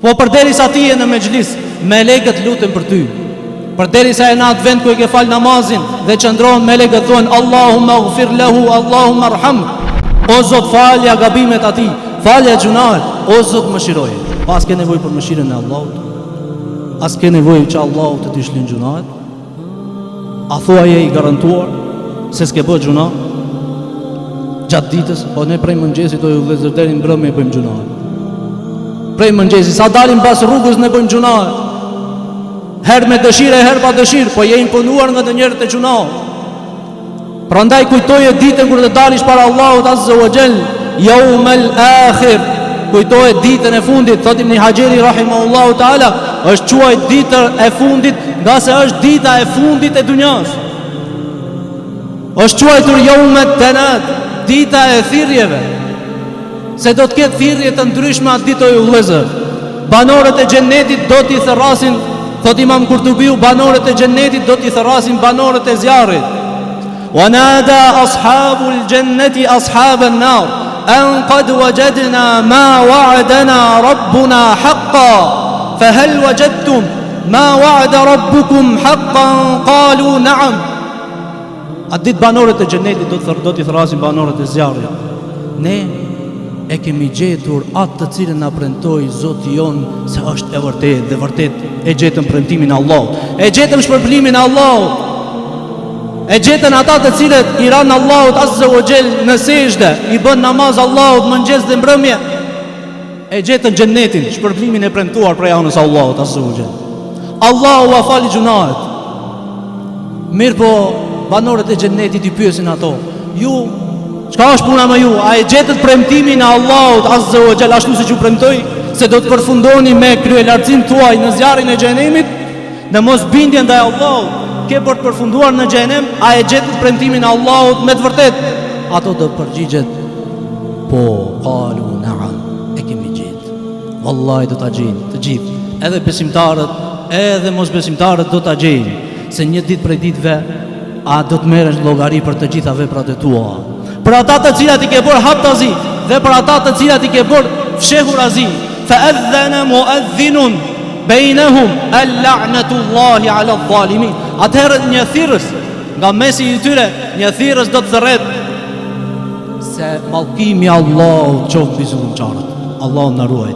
Po përderisa ti je në mexhlis, melekët luten për ty. Përderisa e në atë vend ku e ke fal namazin dhe qëndron, melekët thonë Allahumma ighfir lahu, Allahumma arham. O Zot, falja gabimet atij, falja gjunahet. O Zot, mëshiroje. Pas ke nevojë për mëshirën e Allahut? As ke nevojë që Allahu të t'i shlin gjunahet? A thua je i garantuar se s'ke bë gjuna gjatë ditës? Po ne prej mëngjesit o ju vëllezër deri në mbrëmje e bëjmë gjunahet. Prej mëngjesit sa dalim pas rrugës ne bëjmë gjunahet. Herë me dëshirë e herë pa dëshirë, po je imponuar nga të njerëzit e gjunahet. Prandaj kujtoje ditën kur të dalish para Allahut Azza wa Jall, Yawmal Akhir. Kujtoje ditën e fundit, thot Ibn Hajeri rahimahullahu taala, është quajtur dita e fundit, nga se është dita e fundit e dunjas. Është quajtur Yawmat Tanad, dita e thirrjeve. Se do të ketë thirrje të ndryshme atë ditë o vëllezër. Banorët e xhennetit do t'i thërrasin, thot Imam Kurtubiu, banorët e xhennetit do t'i thërrasin banorët e zjarrit. Wa nada ashabul jannati ashaban nar an qad wajadna ma wa'adana rabbuna haqqan fa hal wajadtum ma wa'ada rabbukum haqqan qalu na'am. Atë ditë banorët e xhennetit do t'i thërrasin banorët e zjarrit. Ne e kemi gjetur atë të cilën na premtoi Zoti jon se është e vërtetë dhe vërtet e gjetëm premtimin e Allahut. E gjetëm shpërblimin e Allahut. E gjetën ata të cilët i ranë Allahut Azza wa Jall në sejdë, i bën namaz Allahut mëngjes dhe mbrëmje. E gjetën xhennetin, shpërblimin e premtuar prej anës Allahut Azza wa Jall. Allahu a fali gjunahet. Mirë po, banorët e xhennetit i pyesin ato, ju, çka është puna me ju? A e gjetët premtimin e Allahut Azza wa Jall ashtu siç ju premtoi se do të përfundoni me kryelartësinë tuaj në zjarrin e xhenemit, në mosbindje ndaj Allahut? Ke për të përfunduar në xhenem? A e gjetët premtimin e Allahut me të vërtetë? Ato do përgjigjet po, qalu na'am, e kemi gjetë. Wallahi do ta gjejnë të gjithë, edhe besimtarët, edhe mosbesimtarët do ta gjejnë, se një ditë prej ditëve a do të merresh llogari për të gjitha veprat e tua. Për ata të cilat i ke bërë haptazi dhe për ata të cilat i ke bërë fshehurazi. Fa adhana muadhdhinun bainahum al-la'natullahi 'ala adh-dhalimin. Atëherë një thirrës nga mesi i tyre, një thirrës do të thërret se mallkimi i Allahut qof mbi zullumçarët. Allahu na ruaj.